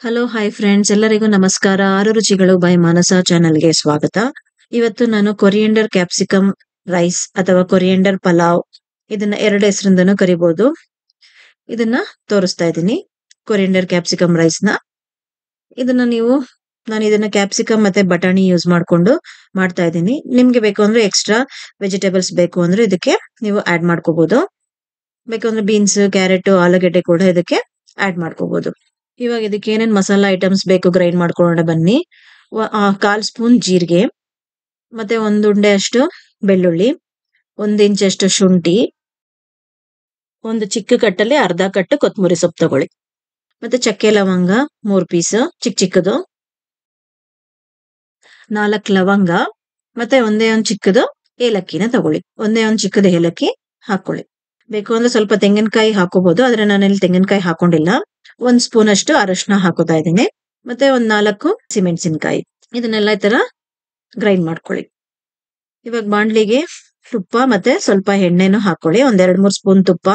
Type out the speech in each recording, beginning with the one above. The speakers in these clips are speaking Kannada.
ಹಲೋ ಹಾಯ್ ಫ್ರೆಂಡ್ಸ್, ಎಲ್ಲರಿಗೂ ನಮಸ್ಕಾರ. ಆರು ರುಚಿಗಳು ಬೈ ಮಾನಸ ಚಾನೆಲ್ಗೆ ಸ್ವಾಗತ. ಇವತ್ತು ನಾನು ಕೊರಿಯಂಡರ್ ಕ್ಯಾಪ್ಸಿಕಮ್ ರೈಸ್ ಅಥವಾ ಕೊರಿಯಂಡರ್ ಪಲಾವ್, ಇದನ್ನ ಎರಡು ಹೆಸರಿಂದನೂ ಕರಿಬಹುದು, ಇದನ್ನ ತೋರಿಸ್ತಾ ಇದ್ದೀನಿ. ಕೊರಿಯಂಡರ್ ಕ್ಯಾಪ್ಸಿಕಮ್ ರೈಸ್ ನ ನಾನು ಇದನ್ನ ಕ್ಯಾಪ್ಸಿಕಮ್ ಮತ್ತೆ ಬಟಾಣಿ ಯೂಸ್ ಮಾಡ್ಕೊಂಡು ಮಾಡ್ತಾ ಇದ್ದೀನಿ. ನಿಮ್ಗೆ ಬೇಕು ಅಂದ್ರೆ ಎಕ್ಸ್ಟ್ರಾ ವೆಜಿಟೇಬಲ್ಸ್ ಬೇಕು ಅಂದ್ರೆ ಇದಕ್ಕೆ ನೀವು ಆಡ್ ಮಾಡ್ಕೋಬಹುದು. ಬೇಕಂದ್ರೆ ಬೀನ್ಸ್, ಕ್ಯಾರೆಟ್, ಆಲೂಗೆಡ್ಡೆ ಕೂಡ ಇದಕ್ಕೆ ಆಡ್ ಮಾಡ್ಕೋಬಹುದು. ಇವಾಗ ಇದಕ್ಕೆ ಏನೇನ್ ಮಸಾಲಾ ಐಟಮ್ಸ್ ಬೇಕು ಗ್ರೈಂಡ್ ಮಾಡ್ಕೊಳ್ಳೋಣ ಬನ್ನಿ. 1/4 ಸ್ಪೂನ್ ಜೀರಿಗೆ, ಮತ್ತೆ 1 ಉಂಡೆ ಅಷ್ಟು ಬೆಳ್ಳುಳ್ಳಿ, 1 ಇಂಚ್ ಅಷ್ಟು ಶುಂಠಿ, ಒಂದು ಚಿಕ್ಕ ಕಟ್ಟಲ್ಲಿ ಅರ್ಧ ಕಟ್ಟು ಕೊತ್ತಂಬರಿ ಸೊಪ್ಪು ತಗೊಳ್ಳಿ. ಮತ್ತೆ ಚಕ್ಕೆ ಲವಂಗ 3 ಪೀಸ್ ಚಿಕ್ಕದು, 4 ಲವಂಗ, ಮತ್ತೆ ಒಂದೇ ಒಂದು ಚಿಕ್ಕದು ಏಲಕ್ಕಿನ ತಗೊಳ್ಳಿ. ಒಂದೇ ಒಂದು ಚಿಕ್ಕದ ಏಲಕ್ಕಿ ಹಾಕೊಳ್ಳಿ. ಬೇಕು ಅಂದ್ರೆ ಸ್ವಲ್ಪ ತೆಂಗಿನಕಾಯಿ ಹಾಕೋಬಹುದು, ಆದ್ರೆ ನಾನಿಲ್ಲಿ ತೆಂಗಿನಕಾಯಿ ಹಾಕೊಂಡಿಲ್ಲ. 1 ಸ್ಪೂನ್ ಅಷ್ಟು ಅರಶಿನ ಹಾಕೋತಾ ಇದ್ದೀನಿ. ಮತ್ತೆ 4 ಹಸಿಮೆಣಸಿನಕಾಯಿ. ಇದನ್ನೆಲ್ಲ ಈ ತರ ಗ್ರೈಂಡ್ ಮಾಡ್ಕೊಳ್ಳಿ. ಇವಾಗ ಬಾಣ್ಲಿಗೆ ತುಪ್ಪ ಮತ್ತೆ ಸ್ವಲ್ಪ ಎಣ್ಣೆನು ಹಾಕೊಳ್ಳಿ. 1-2-3 ಸ್ಪೂನ್ ತುಪ್ಪ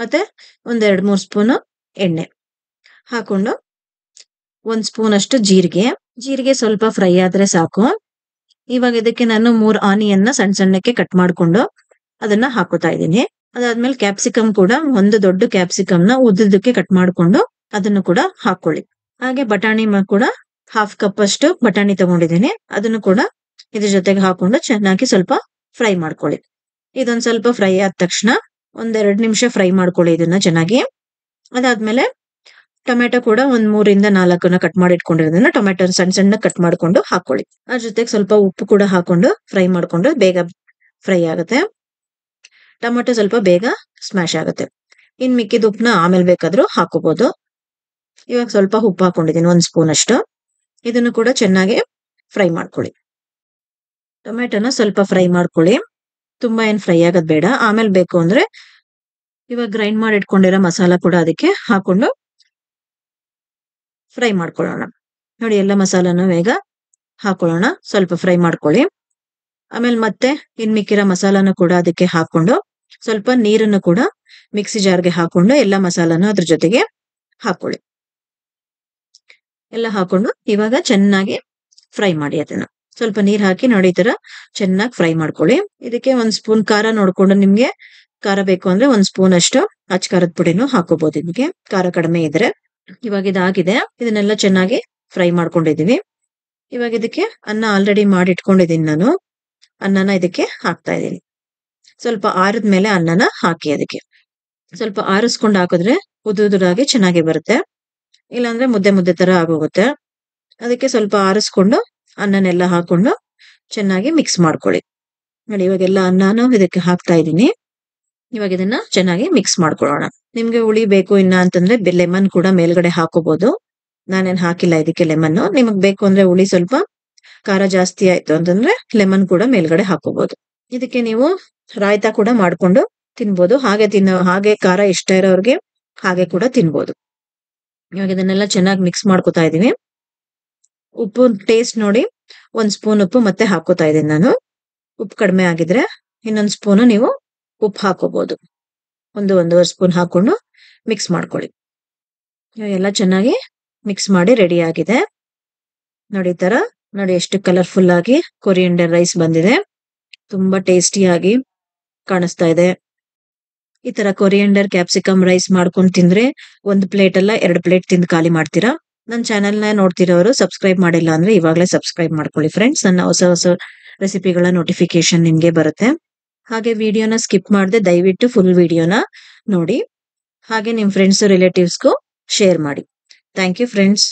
ಮತ್ತೆ 1-2-3 ಸ್ಪೂನ್ ಎಣ್ಣೆ ಹಾಕೊಂಡು 1 ಸ್ಪೂನ್ ಅಷ್ಟು ಜೀರಿಗೆ ಸ್ವಲ್ಪ ಫ್ರೈ ಆದ್ರೆ ಸಾಕು. ಇವಾಗ ಇದಕ್ಕೆ ನಾನು 3 ಆನಿಯನ್ನ ಸಣ್ಣ ಸಣ್ಣಕ್ಕೆ ಕಟ್ ಮಾಡ್ಕೊಂಡು ಅದನ್ನ ಹಾಕೋತಾ ಇದ್ದೀನಿ. ಅದಾದ್ಮೇಲೆ ಕ್ಯಾಪ್ಸಿಕಮ್ ಕೂಡ, ಒಂದು ದೊಡ್ಡ ಕ್ಯಾಪ್ಸಿಕಮ್ ನ ಉದ್ದಕ್ಕೆ ಕಟ್ ಮಾಡ್ಕೊಂಡು ಅದನ್ನು ಕೂಡ ಹಾಕೊಳ್ಳಿ. ಹಾಗೆ ಬಟಾಣಿ ಕೂಡ 1/2 ಕಪ್ ಅಷ್ಟು ಬಟಾಣಿ ತಗೊಂಡಿದ್ದೀನಿ, ಅದನ್ನು ಕೂಡ ಇದ್ರ ಜೊತೆಗೆ ಹಾಕೊಂಡು ಚೆನ್ನಾಗಿ ಸ್ವಲ್ಪ ಫ್ರೈ ಮಾಡ್ಕೊಳ್ಳಿ. ಇದೊಂದ್ ಸ್ವಲ್ಪ ಫ್ರೈ ಆದ ತಕ್ಷಣ 1-2 ನಿಮಿಷ ಫ್ರೈ ಮಾಡ್ಕೊಳ್ಳಿ ಇದನ್ನ ಚೆನ್ನಾಗಿ. ಅದಾದ್ಮೇಲೆ ಟೊಮೆಟೊ ಕೂಡ 3-4 ಕಟ್ ಮಾಡಿ ಇಟ್ಕೊಂಡಿರೋದನ್ನ ಟೊಮೆಟೊ ಸಣ್ಣ ಸಣ್ಣ ಕಟ್ ಮಾಡ್ಕೊಂಡು ಹಾಕೊಳ್ಳಿ. ಅದ್ರ ಜೊತೆಗೆ ಸ್ವಲ್ಪ ಉಪ್ಪು ಕೂಡ ಹಾಕೊಂಡು ಫ್ರೈ ಮಾಡ್ಕೊಂಡು ಬೇಗ ಫ್ರೈ ಆಗುತ್ತೆ. ಟೊಮೆಟೊ ಸ್ವಲ್ಪ ಬೇಗ ಸ್ಮ್ಯಾಶ್ ಆಗುತ್ತೆ. ಇನ್ ಮಿಕ್ಕಿದ ಉಪ್ಪನ್ನ ಆಮೇಲೆ ಬೇಕಾದ್ರೂ ಹಾಕೋಬಹುದು. ಇವಾಗ ಸ್ವಲ್ಪ ಉಪ್ಪು ಹಾಕೊಂಡಿದ್ದೀನಿ, 1 ಸ್ಪೂನ್ ಅಷ್ಟು. ಇದನ್ನು ಕೂಡ ಚೆನ್ನಾಗಿ ಫ್ರೈ ಮಾಡ್ಕೊಳ್ಳಿ. ಟೊಮೆಟೊನ ಸ್ವಲ್ಪ ಫ್ರೈ ಮಾಡ್ಕೊಳ್ಳಿ, ತುಂಬಾ ಏನ್ ಫ್ರೈ ಆಗೋದ್ ಬೇಡ. ಆಮೇಲೆ ಬೇಕು ಅಂದ್ರೆ ಇವಾಗ ಗ್ರೈಂಡ್ ಮಾಡಿ ಇಟ್ಕೊಂಡಿರೋ ಮಸಾಲ ಕೂಡ ಅದಕ್ಕೆ ಹಾಕೊಂಡು ಫ್ರೈ ಮಾಡ್ಕೊಳ್ಳೋಣ. ನೋಡಿ, ಎಲ್ಲ ಮಸಾಲಾನು ಬೇಗ ಹಾಕೊಳ್ಳೋಣ, ಸ್ವಲ್ಪ ಫ್ರೈ ಮಾಡ್ಕೊಳ್ಳಿ. ಆಮೇಲೆ ಮತ್ತೆ ಇನ್ ಮಿಕ್ಕಿರೋ ಮಸಾಲಾನು ಕೂಡ ಅದಕ್ಕೆ ಹಾಕೊಂಡು ಸ್ವಲ್ಪ ನೀರನ್ನು ಕೂಡ ಮಿಕ್ಸಿ ಜಾರ್ಗೆ ಹಾಕೊಂಡು ಎಲ್ಲ ಮಸಾಲಾನು ಅದ್ರ ಜೊತೆಗೆ ಹಾಕೊಳ್ಳಿ. ಎಲ್ಲ ಹಾಕೊಂಡು ಇವಾಗ ಚೆನ್ನಾಗಿ ಫ್ರೈ ಮಾಡಿ. ಅದನ್ನ ಸ್ವಲ್ಪ ನೀರ್ ಹಾಕಿ ನೋಡಿ, ಈ ತರ ಚೆನ್ನಾಗಿ ಫ್ರೈ ಮಾಡ್ಕೊಳ್ಳಿ. ಇದಕ್ಕೆ 1 ಸ್ಪೂನ್ ಖಾರ ನೋಡ್ಕೊಂಡು, ನಿಮ್ಗೆ ಖಾರ ಬೇಕು ಅಂದ್ರೆ 1 ಸ್ಪೂನ್ ಅಷ್ಟು ಅಚ್ಚ ಖಾರದ ಪುಡಿನೂ ಹಾಕೋಬಹುದು. ನಿಮ್ಗೆ ಖಾರ ಕಡಿಮೆ ಇದ್ರೆ. ಇವಾಗ ಇದಾಗಿದೆ, ಇದನ್ನೆಲ್ಲ ಚೆನ್ನಾಗಿ ಫ್ರೈ ಮಾಡ್ಕೊಂಡಿದೀನಿ. ಇವಾಗ ಇದಕ್ಕೆ ಅನ್ನ ಆಲ್ರೆಡಿ ಮಾಡಿ ಇಟ್ಕೊಂಡಿದೀನಿ ನಾನು. ಅನ್ನನ ಇದಕ್ಕೆ ಹಾಕ್ತಾ ಇದ್ದೀನಿ. ಸ್ವಲ್ಪ ಆರಿದ್ಮೇಲೆ ಅನ್ನನ ಹಾಕಿ. ಅದಕ್ಕೆ ಸ್ವಲ್ಪ ಆರಿಸ್ಕೊಂಡು ಹಾಕಿದ್ರೆ ಉದುರಾಗಿ ಚೆನ್ನಾಗಿ ಬರುತ್ತೆ, ಇಲ್ಲಾಂದ್ರೆ ಮುದ್ದೆ ತರ ಆಗೋಗುತ್ತೆ. ಅದಕ್ಕೆ ಸ್ವಲ್ಪ ಆರಿಸ್ಕೊಂಡು ಅನ್ನನೆಲ್ಲ ಹಾಕೊಂಡು ಚೆನ್ನಾಗಿ ಮಿಕ್ಸ್ ಮಾಡ್ಕೊಳ್ಳಿ. ನೋಡಿ, ಇವಾಗೆಲ್ಲ ಅನ್ನನೂ ಇದಕ್ಕೆ ಹಾಕ್ತಾ ಇದ್ದೀನಿ. ಇವಾಗ ಇದನ್ನ ಚೆನ್ನಾಗಿ ಮಿಕ್ಸ್ ಮಾಡ್ಕೊಳ್ಳೋಣ. ನಿಮ್ಗೆ ಹುಳಿ ಬೇಕು ಇನ್ನ ಅಂತಂದ್ರೆ ಲೆಮನ್ ಕೂಡ ಮೇಲ್ಗಡೆ ಹಾಕೋಬಹುದು. ನಾನೇನ್ ಹಾಕಿಲ್ಲ ಇದಕ್ಕೆ ಲೆಮನ್. ನಿಮಗ್ ಬೇಕು ಅಂದ್ರೆ ಹುಳಿ ಸ್ವಲ್ಪ ಖಾರ ಜಾಸ್ತಿ ಆಯ್ತು ಅಂತಂದ್ರೆ ಲೆಮನ್ ಕೂಡ ಮೇಲ್ಗಡೆ ಹಾಕೋಬಹುದು. ಇದಕ್ಕೆ ನೀವು ರಾಯ್ತಾ ಕೂಡ ಮಾಡ್ಕೊಂಡು ತಿನ್ಬೋದು. ಹಾಗೆ ಖಾರ ಇಷ್ಟ ಇರೋರ್ಗೆ ಹಾಗೆ ಕೂಡ ತಿನ್ಬೋದು. ಇವಾಗ ಇದನ್ನೆಲ್ಲ ಚೆನ್ನಾಗಿ ಮಿಕ್ಸ್ ಮಾಡ್ಕೊತಾ ಇದೀನಿ. ಉಪ್ಪು ಟೇಸ್ಟ್ ನೋಡಿ, 1 ಸ್ಪೂನ್ ಉಪ್ಪು ಮತ್ತೆ ಹಾಕೋತಾ ಇದ್ದೀನಿ ನಾನು. ಉಪ್ಪು ಕಡಿಮೆ ಆಗಿದ್ರೆ ಇನ್ನೊಂದು ಸ್ಪೂನು ನೀವು ಉಪ್ಪು ಹಾಕೋಬಹುದು. 1-1.5 ಸ್ಪೂನ್ ಹಾಕೊಂಡು ಮಿಕ್ಸ್ ಮಾಡ್ಕೊಳ್ಳಿ. ಎಲ್ಲ ಚೆನ್ನಾಗಿ ಮಿಕ್ಸ್ ಮಾಡಿ ರೆಡಿ ಆಗಿದೆ. ನೋಡಿ, ಈ ತರ ನೋಡಿ ಎಷ್ಟು ಕಲರ್ಫುಲ್ ಆಗಿ ಕೊರಿಯಂಡರ್ ರೈಸ್ ಬಂದಿದೆ. ತುಂಬಾ ಟೇಸ್ಟಿಯಾಗಿ ಕಾಣಿಸ್ತಾ ಇದೆ. ಈ ತರ ಕೊರಿಯಂಡರ್ ಕ್ಯಾಪ್ಸಿಕಮ್ ರೈಸ್ ಮಾಡ್ಕೊಂಡು ತಿಂದ್ರೆ 1 ಪ್ಲೇಟ್ ಅಲ್ಲ 2 ಪ್ಲೇಟ್ ತಿಂದು ಖಾಲಿ ಮಾಡ್ತೀರಾ. ನನ್ನ ಚಾನೆಲ್ ನ ನೋಡ್ತಿರೋರು ಸಬ್ಸ್ಕ್ರೈಬ್ ಮಾಡಿಲ್ಲ ಅಂದ್ರೆ ಇವಾಗಲೇ ಸಬ್ಸ್ಕ್ರೈಬ್ ಮಾಡ್ಕೊಳ್ಳಿ ಫ್ರೆಂಡ್ಸ್. ನನ್ನ ಹೊಸ ರೆಸಿಪಿಗಳ ನೋಟಿಫಿಕೇಶನ್ ನಿಮ್ಗೆ ಬರುತ್ತೆ. ಹಾಗೆ ವಿಡಿಯೋನ ಸ್ಕಿಪ್ ಮಾಡದೆ ದಯವಿಟ್ಟು ಫುಲ್ ವಿಡಿಯೋನ ನೋಡಿ. ಹಾಗೆ ನಿಮ್ ಫ್ರೆಂಡ್ಸ್ ರಿಲೇಟಿವ್ಸ್ಗೂ ಶೇರ್ ಮಾಡಿ. Thank you friends.